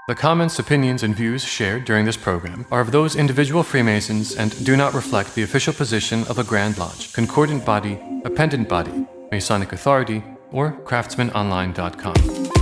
The comments, opinions, and views shared during this program are of those individual Freemasons and do not reflect the official position of a Grand Lodge, Concordant Body, Appendant Body, Masonic Authority, or CraftsmanOnline.com.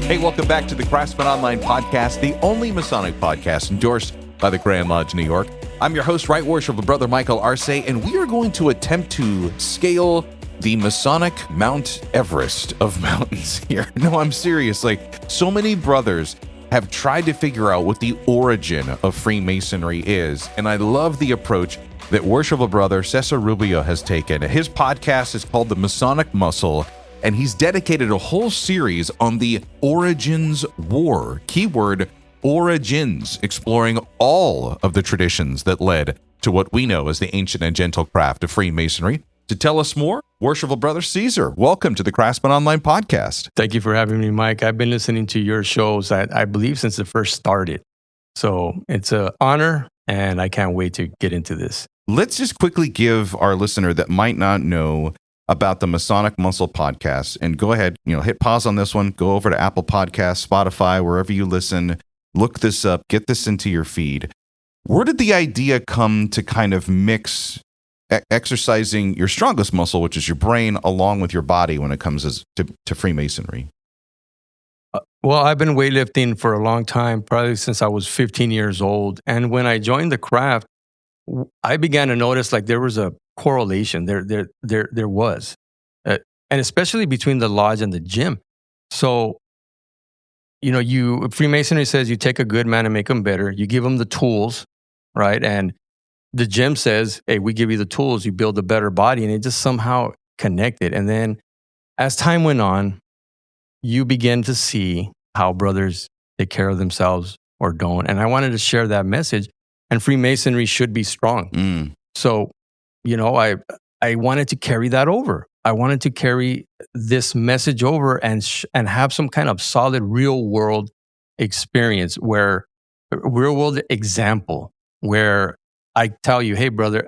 Hey, welcome back to the Craftsman Online Podcast, the only Masonic podcast endorsed by the Grand Lodge New York. I'm your host, Right Worshipful Brother Michael Arce, and we are going to attempt to scale the Masonic Mount Everest of mountains here. No, I'm serious. So many brothers have tried to figure out what the origin of Freemasonry is, and I love the approach that Worshipful Brother Cesar Rubio has taken. His podcast is called The Masonic Muscle, and he's dedicated a whole series on the Origins War, keyword origins, exploring all of the traditions that led to what we know as the ancient and gentle craft of Freemasonry. To tell us more, Worshipful Brother Cesar, welcome to the Craftsman Online Podcast. Thank you for having me, Mike. I've been listening to your shows, I believe, since it first started. So it's an honor, and I can't wait to get into this. Let's just quickly give our listener that might not know about the Masonic Muscle podcast, and go ahead, hit pause on this one, go over to Apple Podcasts, Spotify, wherever you listen, look this up, get this into your feed. Where did the idea come to kind of mix exercising your strongest muscle, which is your brain, along with your body when it comes to Freemasonry? Well, I've been weightlifting for a long time, probably since I was 15 years old. And when I joined the craft, I began to notice there was a correlation. There was, and especially between the lodge and the gym. So, Freemasonry says you take a good man and make him better. You give him the tools, right? And the gym says, hey, we give you the tools, you build a better body, and it just somehow connected. And then as time went on, you begin to see how brothers take care of themselves or don't. And I wanted to share that message. And Freemasonry should be strong. So, I wanted to carry that over. I wanted to carry this message over and have some kind of solid real world experience, real world example, where I tell you, hey, brother,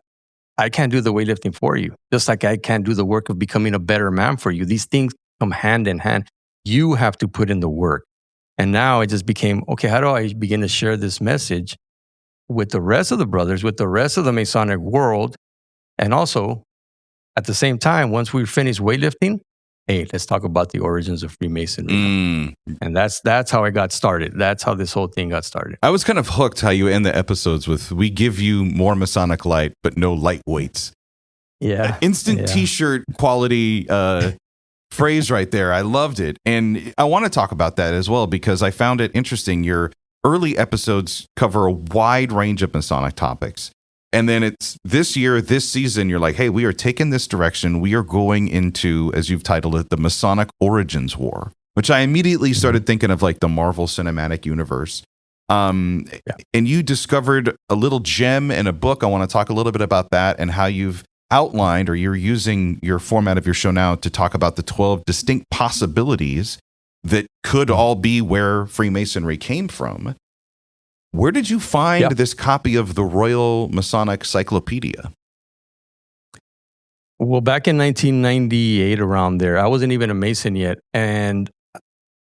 I can't do the weightlifting for you. Just like I can't do the work of becoming a better man for you. These things come hand in hand. You have to put in the work. And now it just became, okay, how do I begin to share this message with the rest of the brothers, with the rest of the Masonic world? And also, at the same time, once we finish weightlifting, hey, let's talk about the origins of Freemasonry. And that's how I got started. That's how this whole thing got started. I was kind of hooked how you end the episodes with, we give you more Masonic light, but no lightweights. Yeah. Instant t-shirt quality phrase right there. I loved it. And I want to talk about that as well, because I found it interesting. Your early episodes cover a wide range of Masonic topics. And then it's this season, you're like, hey, we are taking this direction. We are going into, as you've titled it, the Masonic Origins War, which I immediately started thinking of the Marvel Cinematic Universe. And you discovered a little gem in a book. I want to talk a little bit about that and how you've outlined, or you're using your format of your show now to talk about the 12 distinct possibilities that could all be where Freemasonry came from. Where did you find this copy of the Royal Masonic Cyclopedia? Well, back in 1998, around there, I wasn't even a Mason yet. And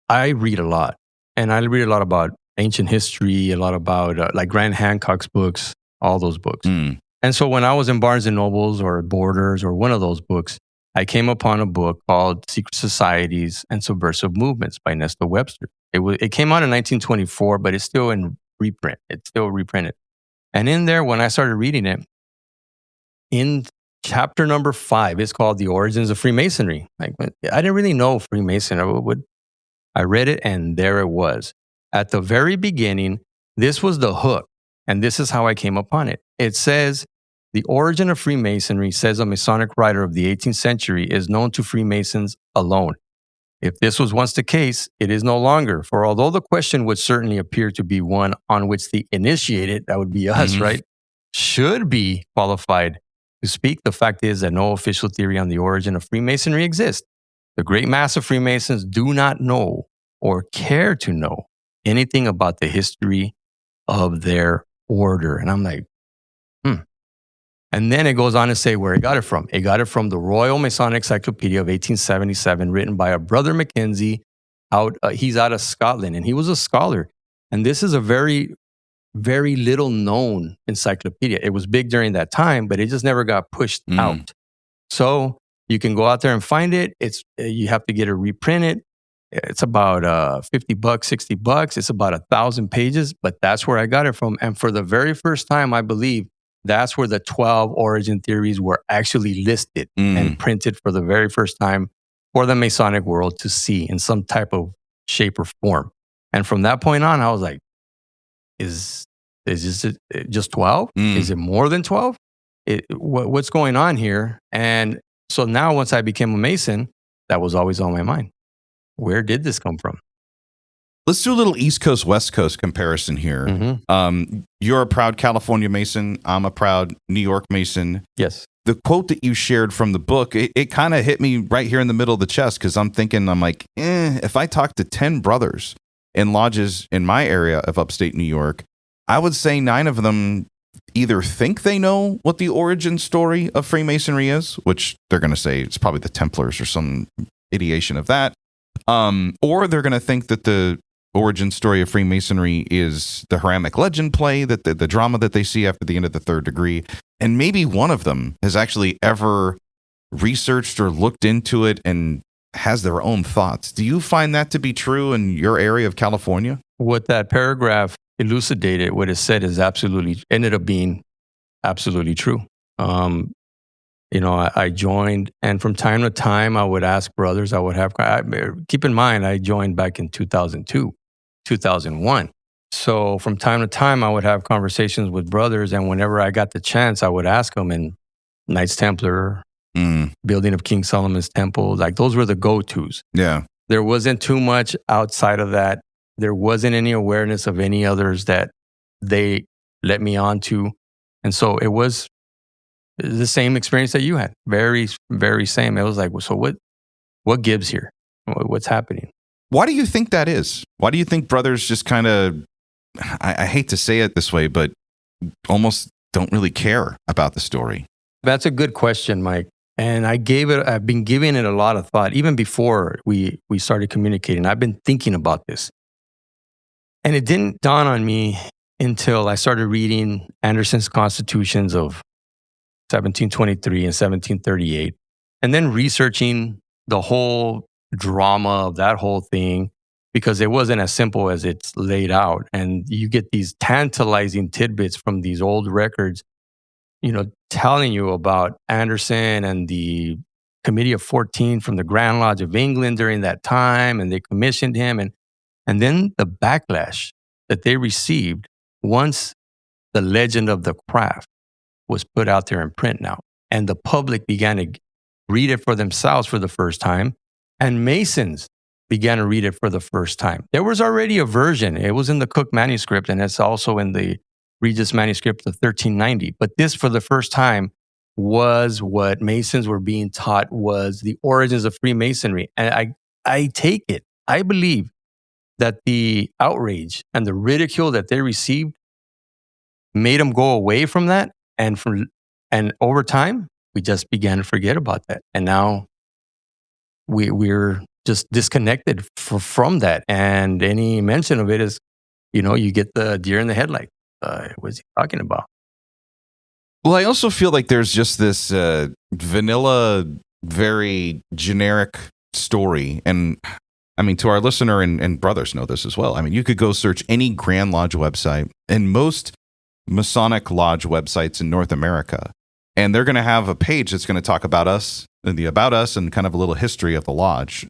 I read a lot. And I read a lot about ancient history, a lot about Grant Hancock's books, all those books. And so when I was in Barnes & Nobles or Borders or one of those books, I came upon a book called Secret Societies and Subversive Movements by Nesta Webster. It came out in 1924, but it's still in reprint. It's still reprinted. And in there, when I started reading it, in chapter number 5, it's called The Origins of Freemasonry. I didn't really know Freemasonry. I read it, and there it was. At the very beginning, this was the hook, and this is how I came upon it. It says, the origin of Freemasonry, says a Masonic writer of the 18th century, is known to Freemasons alone. If this was once the case, it is no longer. For although the question would certainly appear to be one on which the initiated, that would be us, right, should be qualified to speak, the fact is that no official theory on the origin of Freemasonry exists. The great mass of Freemasons do not know or care to know anything about the history of their order. And I'm like, And then it goes on to say where he got it from. He got it from the Royal Masonic Encyclopedia of 1877, written by a brother Mackenzie. He's out of Scotland, and he was a scholar. And this is a very, very little known encyclopedia. It was big during that time, but it just never got pushed out. So you can go out there and find it. You have to get it reprinted. It's about $50, $60. It's about 1,000 pages, but that's where I got it from. And for the very first time, I believe that's where the 12 origin theories were actually listed and printed for the very first time for the Masonic world to see in some type of shape or form. And from that point on, I was like, is this just 12? Is it more than 12? What's going on here? And so now once I became a Mason, that was always on my mind. Where did this come from? Let's do a little East Coast, West Coast comparison here. You're a proud California Mason. I'm a proud New York Mason. Yes. The quote that you shared from the book, it kind of hit me right here in the middle of the chest because I'm like, if I talk to 10 brothers in lodges in my area of upstate New York, I would say 9 of them either think they know what the origin story of Freemasonry is, which they're going to say it's probably the Templars or some ideation of that, or they're going to think that the origin story of Freemasonry is the Hiramic legend play, that the drama that they see after the end of the Third Degree. And maybe one of them has actually ever researched or looked into it and has their own thoughts. Do you find that to be true in your area of California? What that paragraph elucidated, what it said ended up being absolutely true. I joined, and from time to time, I would ask brothers, keep in mind, I joined back in 2002, 2001. So from time to time, I would have conversations with brothers, and whenever I got the chance, I would ask them in Knights Templar, building of King Solomon's Temple, like those were the go-tos. Yeah. There wasn't too much outside of that. There wasn't any awareness of any others that they let me on to. And so it was the same experience that you had. Very, very same. It was like, so what gives here? What's happening? Why do you think that is? Why do you think brothers just kind of, I hate to say it this way, but almost don't really care about the story? That's a good question, Mike. And I've been giving it a lot of thought. Even before we started communicating, I've been thinking about this. And it didn't dawn on me until I started reading Anderson's constitutions of 1723 and 1738, and then researching the whole drama of that whole thing, because it wasn't as simple as it's laid out. And you get these tantalizing tidbits from these old records, telling you about Anderson and the Committee of 14 from the Grand Lodge of England during that time, and they commissioned him. And then the backlash that they received once the legend of the craft was put out there in print now. And the public began to read it for themselves for the first time. And Masons began to read it for the first time. There was already a version. It was in the Cook manuscript, and it's also in the Regis manuscript of 1390. But this, for the first time, was what Masons were being taught was the origins of Freemasonry. And I take it, I believe that the outrage and the ridicule that they received made them go away from that. And over time, we just began to forget about that. And now we're just disconnected from that. And any mention of it is, you get the deer in the headlight. What's he talking about? Well, I also feel like there's just this vanilla, very generic story. And I mean, to our listener and brothers know this as well. I mean, you could go search any Grand Lodge website and most Masonic Lodge websites in North America, and they're going to have a page that's going to talk about us, the about us, and kind of a little history of the lodge.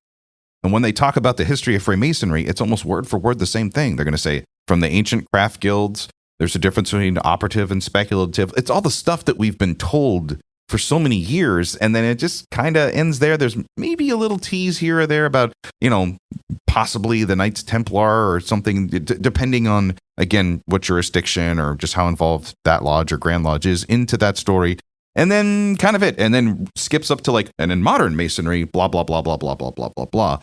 And when they talk about the history of Freemasonry, it's almost word for word the same thing. They're going to say, from the ancient craft guilds, there's a difference between operative and speculative. It's all the stuff that we've been told for so many years, and then it just kind of ends there. There's maybe a little tease here or there about, possibly the Knights Templar or something, depending on, again, what jurisdiction or just how involved that lodge or Grand Lodge is into that story. And then kind of it, and then skips up to and in modern Masonry, blah, blah, blah, blah, blah, blah, blah, blah, blah.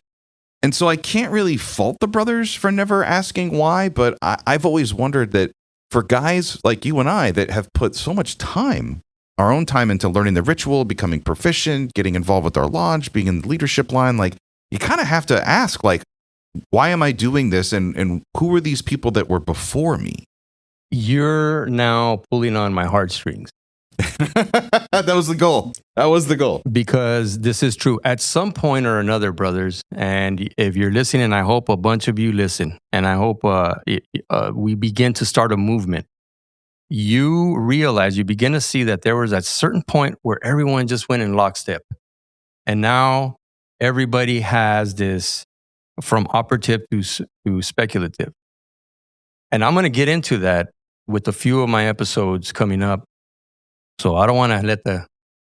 And so I can't really fault the brothers for never asking why, but I've always wondered that for guys like you and I that have put so much time, our own time into learning the ritual, becoming proficient, getting involved with our lodge, being in the leadership line, like you kind of have to ask, like, why am I doing this? And who are these people that were before me? You're now pulling on my heartstrings. That was the goal. That was the goal. Because this is true. At some point or another, brothers, and if you're listening, I hope a bunch of you listen, and I hope we begin to start a movement. You realize, you begin to see that there was a certain point where everyone just went in lockstep. And now everybody has this from operative to speculative. And I'm going to get into that with a few of my episodes coming up. So I don't want to let the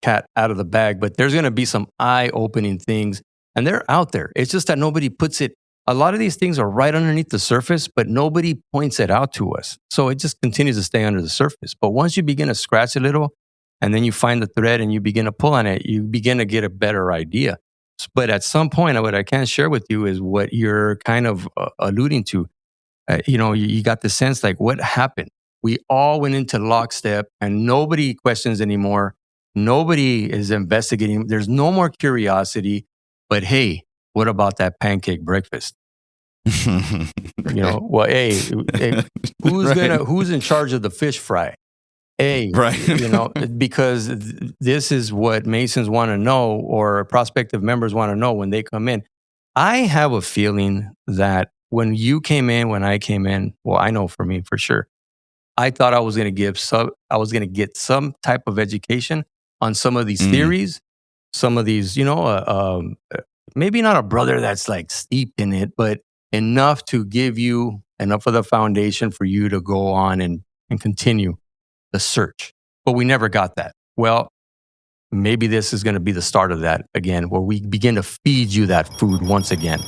cat out of the bag, but there's going to be some eye-opening things, and they're out there. It's just that nobody puts it. A lot of these things are right underneath the surface, but nobody points it out to us. So it just continues to stay under the surface. But once you begin to scratch a little, and then you find the thread and you begin to pull on it, you begin to get a better idea. But at some point, what I can share with you is what you're kind of alluding to. You got the sense like, what happened? We all went into lockstep and nobody questions anymore. Nobody is investigating. There's no more curiosity. But hey, what about that pancake breakfast? Hey, who's in charge of the fish fry? Hey, right. Because this is what Masons want to know, or prospective members want to know when they come in. I have a feeling that when I came in, well, I know for me for sure, I thought I was going to get some type of education on some of these theories, some of these, maybe not a brother that's like steeped in it, but enough to give you enough of the foundation for you to go on and continue the search. But we never got that. Well, maybe this is going to be the start of that again, where we begin to feed you that food once again.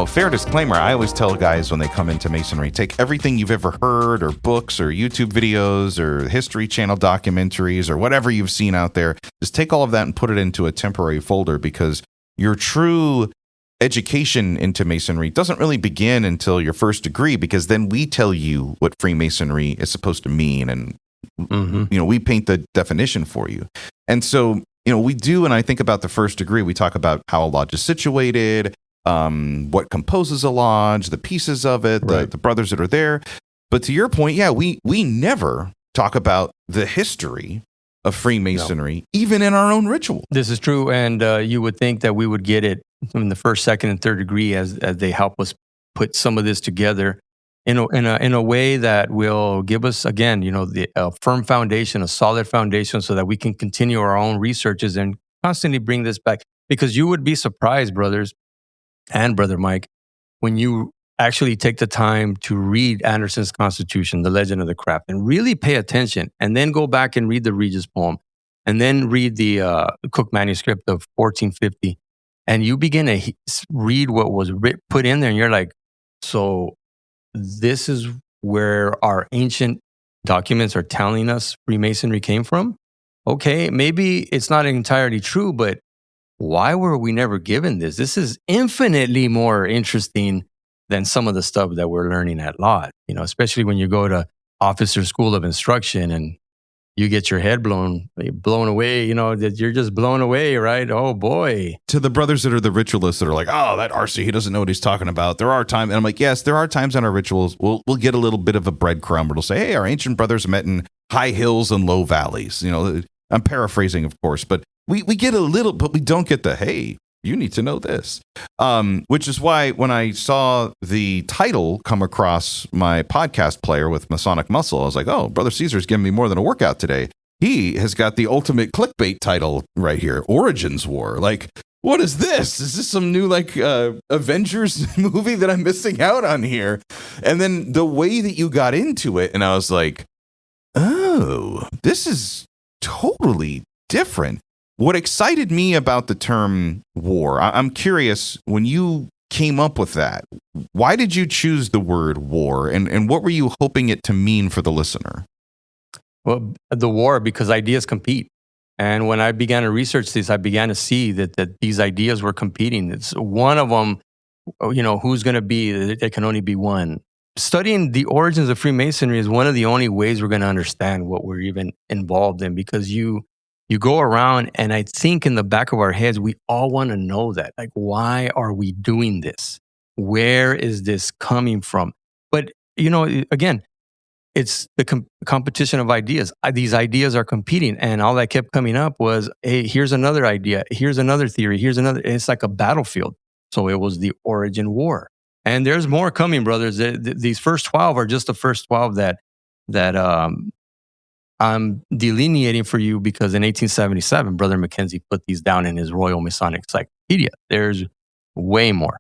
Fair disclaimer, I always tell guys when they come into Masonry, take everything you've ever heard or books or YouTube videos or History Channel documentaries or whatever you've seen out there, just take all of that and put it into a temporary folder, because your true education into Masonry doesn't really begin until your first degree, because then we tell you what Freemasonry is supposed to mean, and we paint the definition for you. And so, we do, and I think about the first degree, we talk about how a lodge is situated, what composes a lodge, the pieces of it, right, the brothers that are there. But to your point, we never talk about the history of Freemasonry, even in our own ritual. This is true, and you would think that we would get it in the first, second, and third degree as they help us put some of this together in a way that will give us, again, a firm foundation, a solid foundation, so that we can continue our own researches and constantly bring this back. Because you would be surprised, brothers and Brother Mike, when you actually take the time to read Anderson's Constitution, The Legend of the Craft, and really pay attention, and then go back and read the Regis poem, and then read the Cook manuscript of 1450, and you begin to read what was put in there, and you're like, so this is where our ancient documents are telling us Freemasonry came from? Okay, maybe it's not entirely true, but why were we never given this? This is infinitely more interesting than some of the stuff that we're learning at Lodge, especially when you go to Officer School of Instruction and you get your head blown away, that you're just blown away, right? Oh boy. To the brothers that are the ritualists that are like, oh, that RC, he doesn't know what he's talking about. There are times, and I'm like, yes, there are times in our rituals, we'll get a little bit of a breadcrumb where it'll say, hey, our ancient brothers met in high hills and low valleys. I'm paraphrasing, of course, but we get a little, but we don't get the, hey, you need to know this. Which is why when I saw the title come across my podcast player with Masonic Muscle, I was like, oh, Brother Cesar's giving me more than a workout today. He has got the ultimate clickbait title right here, Origins War. Like, what is this? Is this some new Avengers movie that I'm missing out on here? And then the way that you got into it, and I was like, oh, this is totally different. What excited me about the term war, I'm curious, when you came up with that, why did you choose the word war, and what were you hoping it to mean for the listener? Well, the war, because ideas compete. And when I began to research this, I began to see that these ideas were competing. It's one of them, who's going to be, there can only be one. Studying the origins of Freemasonry is one of the only ways we're going to understand what we're even involved in, because you go around, and I think in the back of our heads, we all want to know that. Like, why are we doing this? Where is this coming from? But, again, it's the competition of ideas. These ideas are competing, and all that kept coming up was, hey, here's another idea, here's another theory, here's another. It's like a battlefield. So it was the origin war, and there's more coming, brothers. These first 12 are just the first 12 that I'm delineating for you, because in 1877, Brother Mackenzie put these down in his Royal Masonic Encyclopedia. There's way more,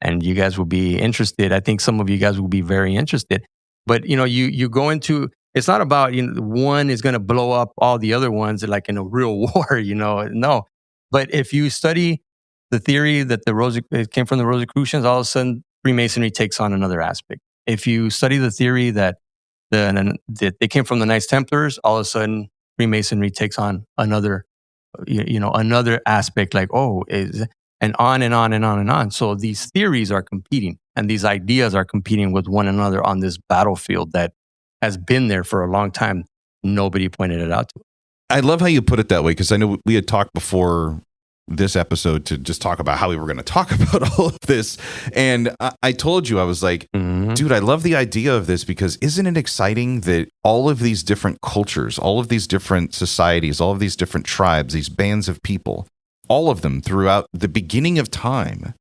and you guys will be interested. I think some of you guys will be very interested. But you go into, it's not about one is going to blow up all the other ones like in a real war. No. But if you study the theory that it came from the Rosicrucians, all of a sudden Freemasonry takes on another aspect. If you study the theory that they came from the Knights Templars, all of a sudden Freemasonry takes on another, another aspect. Like, and on and on and on and on. So these theories are competing, and these ideas are competing with one another on this battlefield that has been there for a long time. Nobody pointed it out to us. I love how you put it that way, because I know we had talked before this episode to just talk about how we were going to talk about all of this. And I told you, I was like, dude, I love the idea of this, because isn't it exciting that all of these different cultures, all of these different societies, all of these different tribes, these bands of people, all of them throughout the beginning of time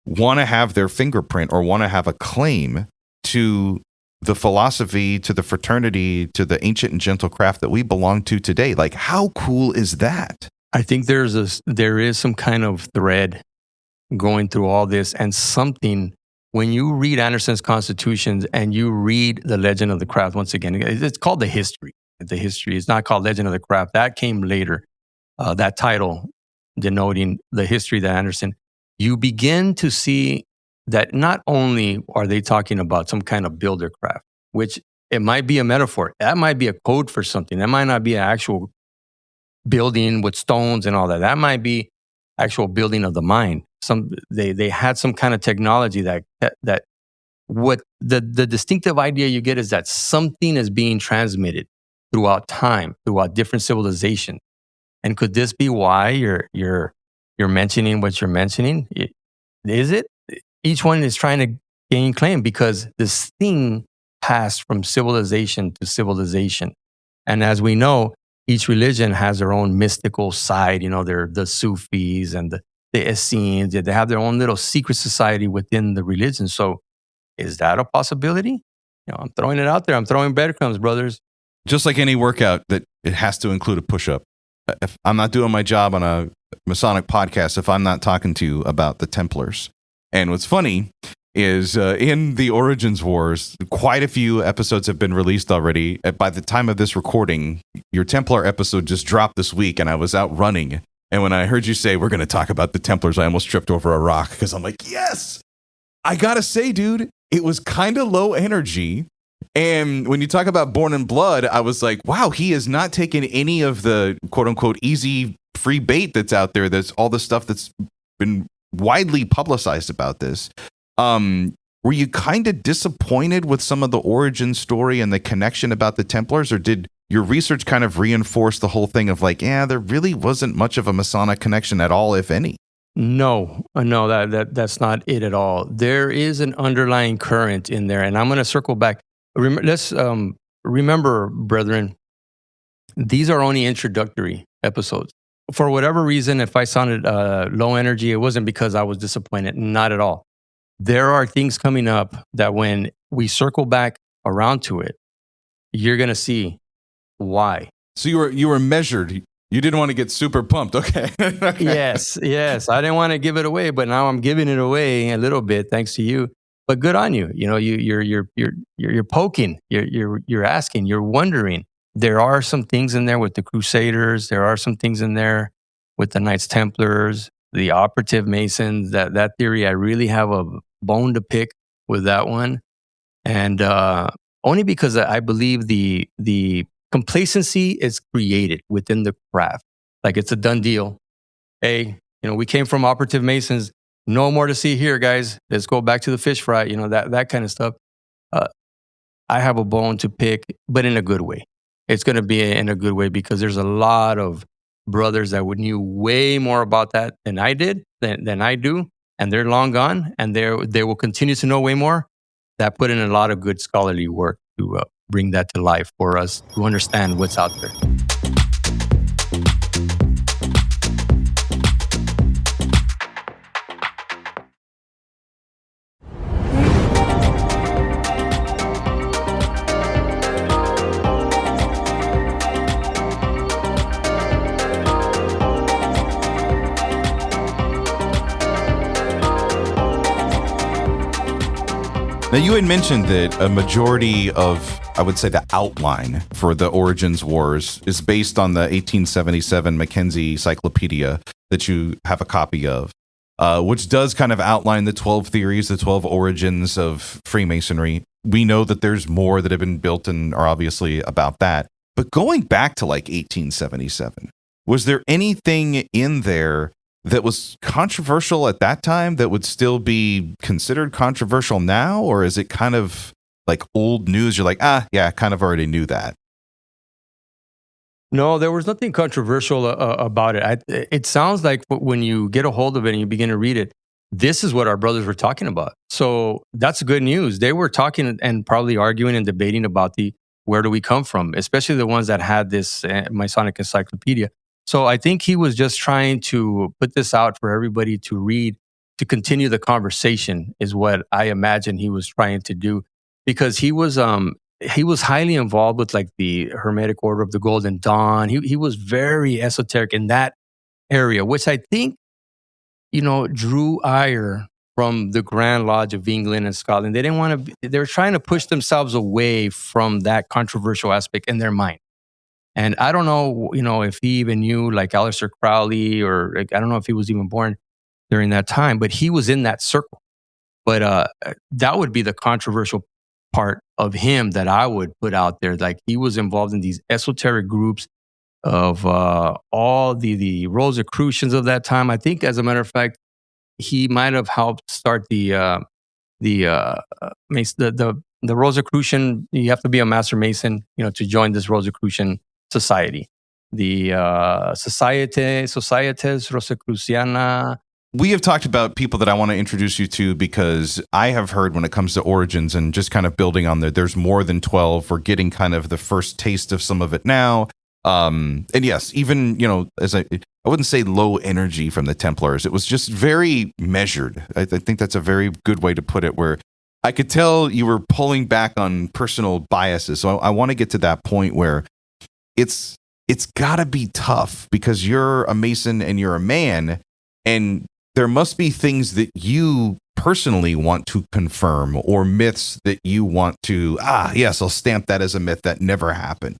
want to have their fingerprint or want to have a claim to the philosophy, to the fraternity, to the ancient and gentle craft that we belong to today. Like, how cool is that? I think there is some kind of thread going through all this, and something, when you read Anderson's Constitutions and you read the Legend of the Craft, once again, it's called the history. The history. It's not called Legend of the Craft. That came later. That title denoting the history that Anderson, you begin to see that not only are they talking about some kind of builder craft, which it might be a metaphor. That might be a code for something. That might not be an actual building with stones and all that. That might be actual building of the mind. They had some kind of technology that what the distinctive idea you get is that something is being transmitted throughout time, throughout different civilizations. And could this be why you're mentioning what you're mentioning? Is it? Each one is trying to gain claim, because this thing passed from civilization to civilization. And as we know, each religion has their own mystical side. They're the Sufis and the Essenes. They have their own little secret society within the religion. So is that a possibility? I'm throwing it out there. I'm throwing breadcrumbs, brothers. Just like any workout, that it has to include a push-up. If I'm not doing my job on a Masonic podcast, if I'm not talking to you about the Templars. And what's funny is in the Origins Wars, quite a few episodes have been released already. By the time of this recording, your Templar episode just dropped this week, and I was out running. And when I heard you say, we're going to talk about the Templars, I almost tripped over a rock, because I'm like, yes! I got to say, dude, it was kind of low energy. And when you talk about Born in Blood, I was like, wow, he has not taken any of the quote unquote easy free bait that's out there. That's all the stuff that's been widely publicized about this. Were you kind of disappointed with some of the origin story and the connection about the Templars, or did your research kind of reinforce the whole thing of like, yeah, there really wasn't much of a Masonic connection at all, if any? No, that's not it at all. There is an underlying current in there, and I'm going to circle back. Let's remember, brethren, these are only introductory episodes. For whatever reason, if I sounded low energy, it wasn't because I was disappointed. Not at all. There are things coming up that when we circle back around to it, you're going to see why. So you were measured. You didn't want to get super pumped. Okay. Okay. Yes. I didn't want to give it away, but now I'm giving it away a little bit thanks to you. But good on you. You're poking. You're asking. You're wondering. there are some things in there with the Crusaders. There are some things in there with the Knights Templars, the operative Masons. That theory, I really have a bone to pick with that one, and only because I believe the complacency is created within the craft. Like it's a done deal. Hey, we came from operative Masons. No more to see here, guys. Let's go back to the fish fry. That kind of stuff. Uh, I have a bone to pick, but in a good way. It's going to be in a good way because there's a lot of brothers that would knew way more about that than I did, than I do, and they're long gone, and they will continue to know way more. That put in a lot of good scholarly work to bring that to life for us to understand what's out there. Now, you had mentioned that a majority of, I would say, the outline for the Origins Wars is based on the 1877 Mackenzie Encyclopedia that you have a copy of, which does kind of outline the 12 theories, the 12 origins of Freemasonry. We know that there's more that have been built and are obviously about that. But going back to like 1877, was there anything in there that was controversial at that time that would still be considered controversial now? Or is it kind of like old news? You're like, yeah, I kind of already knew that. No, there was nothing controversial about it. It sounds like when you get a hold of it and you begin to read it, this is what our brothers were talking about. So that's good news. They were talking and probably arguing and debating about where do we come from, especially the ones that had this Masonic encyclopedia. So I think he was just trying to put this out for everybody to read, to continue the conversation is what I imagine he was trying to do, because he was highly involved with like the Hermetic Order of the Golden Dawn. He was very esoteric in that area, which I think, drew ire from the Grand Lodge of England and Scotland. They didn't want to, they were trying to push themselves away from that controversial aspect in their mind. And I don't know, if he even knew like Aleister Crowley, or like, I don't know if he was even born during that time, but he was in that circle. But that would be the controversial part of him that I would put out there. Like he was involved in these esoteric groups of all the Rosicrucians of that time. I think, as a matter of fact, he might have helped start the Rosicrucian. You have to be a Master Mason, to join this Rosicrucian society, the Societas Rosicruciana. We have talked about people that I want to introduce you to, because I have heard when it comes to Origins and just kind of building on there's more than 12. We're getting kind of the first taste of some of it now. And yes, even, as I wouldn't say low energy from the Templars. It was just very measured. I think that's a very good way to put it, where I could tell you were pulling back on personal biases. So I want to get to that point where it's got to be tough, because you're a Mason and you're a man, and there must be things that you personally want to confirm, or myths that you want to, yes, I'll stamp that as a myth that never happened.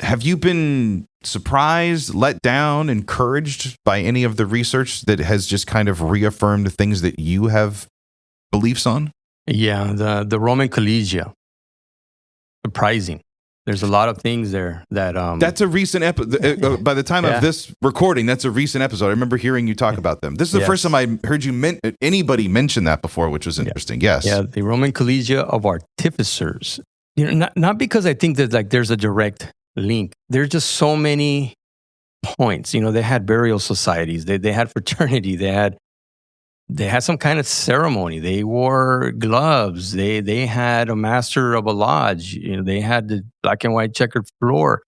Have you been surprised, let down, encouraged by any of the research that has just kind of reaffirmed things that you have beliefs on? Yeah, the Roman Collegia. Surprising. There's a lot of things there that that's a recent episode. By the time of this recording, that's a recent episode. I remember hearing you talk about them. This is the first time I heard anybody mention that before, which was interesting. Yes. Yeah, the Roman Collegia of Artificers. Not because I think that like there's a direct link. There's just so many points. They had burial societies. They had fraternity. They had some kind of ceremony. They wore gloves. They had a master of a lodge. They had the black and white checkered floor.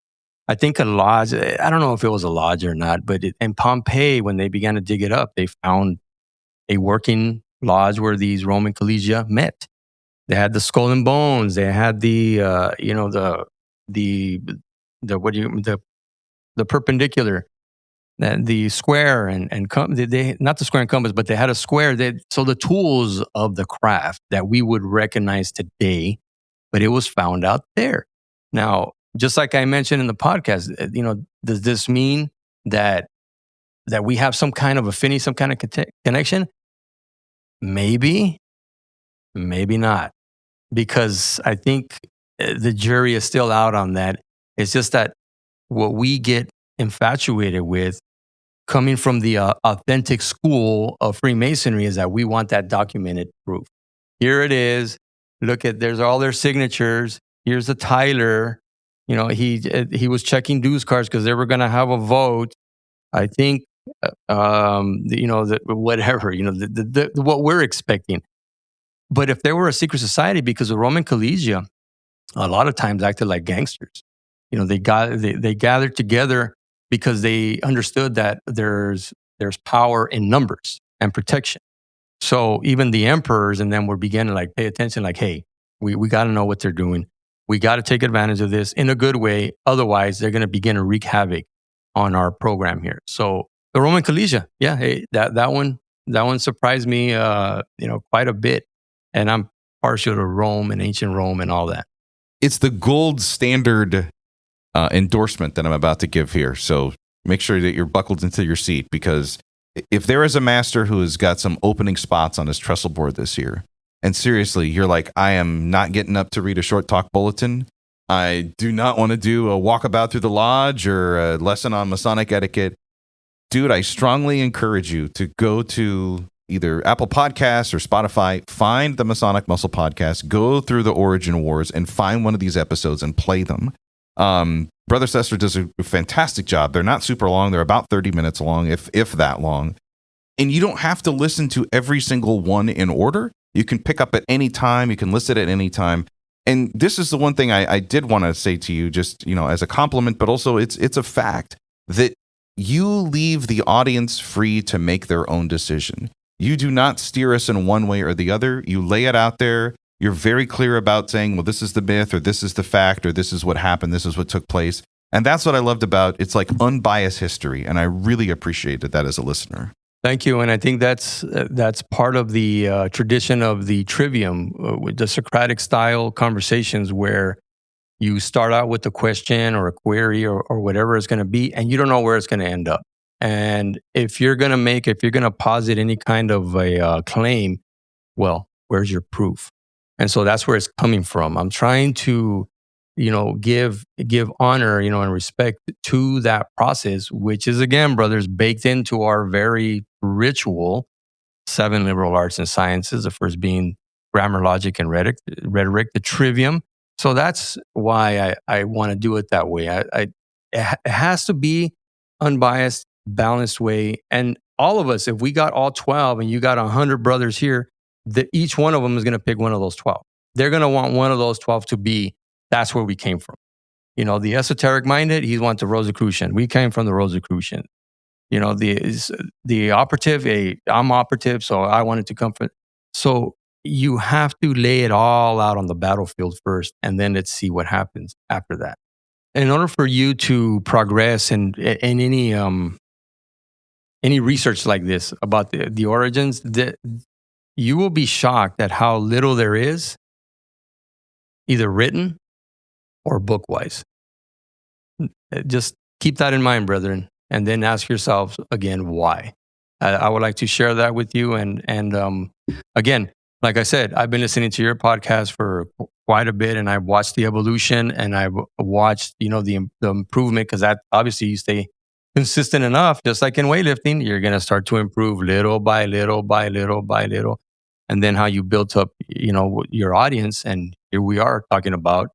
I think a lodge, I don't know if it was a lodge or not, but in Pompeii, when they began to dig it up, they found a working lodge where these Roman collegia met. They had the skull and bones. They had the perpendicular. The square and they not the square and compass, but they had a square. So the tools of the craft that we would recognize today, but it was found out there. Now, just like I mentioned in the podcast, does this mean that we have some kind of affinity, some kind of connection? Maybe, maybe not, because I think the jury is still out on that. It's just that what we get infatuated with coming from the authentic school of Freemasonry is that we want that documented proof. Here it is. Look at, there's all their signatures. Here's the Tyler. He was checking dues cards because they were going to have a vote. I think, whatever, what we're expecting. But if there were a secret society, because the Roman Collegia a lot of times acted like gangsters. They gathered together because they understood that there's power in numbers and protection. So even the emperors and them were beginning to like pay attention, like, hey, we got to know what they're doing. We got to take advantage of this in a good way. Otherwise, they're going to begin to wreak havoc on our program here. So the Roman Collegia, yeah, hey, that one surprised me, quite a bit. And I'm partial to Rome and ancient Rome and all that. It's the gold standard endorsement that I'm about to give here. So make sure that you're buckled into your seat, because if there is a master who has got some opening spots on his trestle board this year, and seriously, you're like, I am not getting up to read a short talk bulletin. I do not want to do a walkabout through the lodge or a lesson on Masonic etiquette. Dude, I strongly encourage you to go to either Apple Podcasts or Spotify, find the Masonic Muscle Podcast, go through the Origin Wars, and find one of these episodes and play them. Brother Cesar does a fantastic job. They're not super long. They're about 30 minutes long, if that long. And you don't have to listen to every single one in order. You can pick up at any time. You can listen at any time. And this is the one thing I did want to say to you, just, as a compliment, but also it's a fact that you leave the audience free to make their own decision. You do not steer us in one way or the other. You lay it out there. You're very clear about saying, well, this is the myth, or this is the fact, or this is what happened, this is what took place. And that's what I loved about it's like unbiased history. And I really appreciated that as a listener. Thank you. And I think that's part of the tradition of the trivium, with the Socratic style conversations, where you start out with a question or a query or whatever it's going to be, and you don't know where it's going to end up. And if you're going to posit any kind of a claim, well, where's your proof? And so that's where it's coming from. I'm trying to, give honor, and respect to that process, which is, again, brothers, baked into our very ritual 7 liberal arts and sciences, the first being grammar, logic, and rhetoric, the trivium. So that's why I want to do it that way. It has to be unbiased, balanced way. And all of us, if we got all 12 and you got 100 brothers here, each one of them is going to pick one of those 12. They're going to want one of those 12 to be, that's where we came from. The esoteric minded, he wants the Rosicrucian. We came from the Rosicrucian. The operative, I'm operative, so I wanted to come from. So you have to lay it all out on the battlefield first, and then let's see what happens after that. In order for you to progress in any research like this about the origins, you will be shocked at how little there is, either written or book-wise. Just keep that in mind, brethren, and then ask yourselves again, why? I would like to share that with you. And again, like I said, I've been listening to your podcast for quite a bit, and I've watched the evolution, and I've watched, the improvement, because that obviously you stay consistent enough, just like in weightlifting, you're going to start to improve little by little by little by little. And then how you built up, your audience. And here we are talking about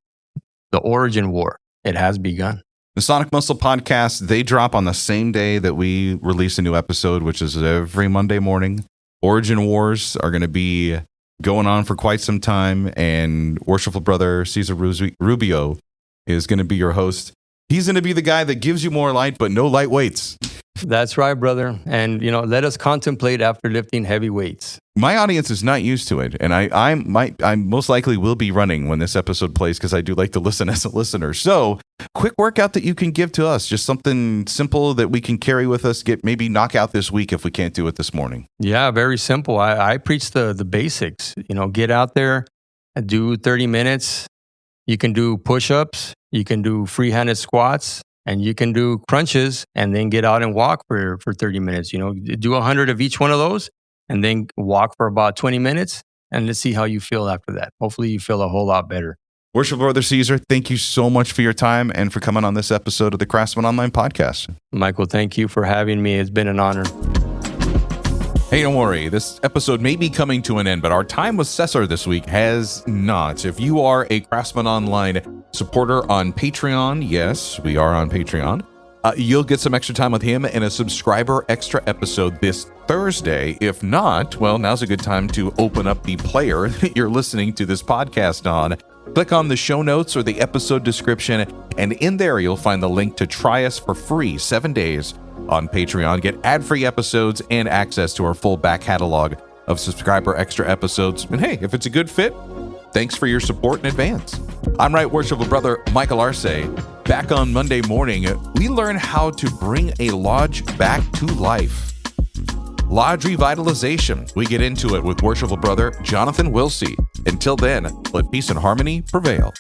the origin war. It has begun. Masonic Muscle Podcast, they drop on the same day that we release a new episode, which is every Monday morning. Origin Wars are going to be going on for quite some time, and Worshipful Brother Cesar Rubio is going to be your host. He's going to be the guy that gives you more light, but no light weights. That's right, brother. And, let us contemplate after lifting heavy weights. My audience is not used to it, and I most likely will be running when this episode plays, because I do like to listen as a listener. So, quick workout that you can give to us, just something simple that we can carry with us, maybe knock out this week if we can't do it this morning. Yeah, very simple. I preach the basics. Get out there and do 30 minutes. You can do push-ups. You can do free-handed squats, and you can do crunches, and then get out and walk for 30 minutes. Do 100 of each one of those, and then walk for about 20 minutes, and let's see how you feel after that. Hopefully you feel a whole lot better. Worship Brother Cesar, thank you so much for your time and for coming on this episode of the Craftsman Online Podcast. Michael, thank you for having me. It's been an honor. Hey, don't worry. This episode may be coming to an end, but our time with Cesar this week has not. If you are a Craftsman Online supporter on Patreon, yes, we are on Patreon, you'll get some extra time with him and a subscriber extra episode this Thursday. If not, well, now's a good time to open up the player that you're listening to this podcast on. Click on the show notes or the episode description, and in there you'll find the link to try us for free 7 days on Patreon. Get ad-free episodes and access to our full back catalog of subscriber extra episodes. And hey, if it's a good fit, thanks for your support in advance. I'm Right Worshipful Brother Michael Arce. Back on Monday morning, we learn how to bring a lodge back to life. Lodge revitalization. We get into it with Worshipful Brother Jonathan Wilsey. Until then, let peace and harmony prevail.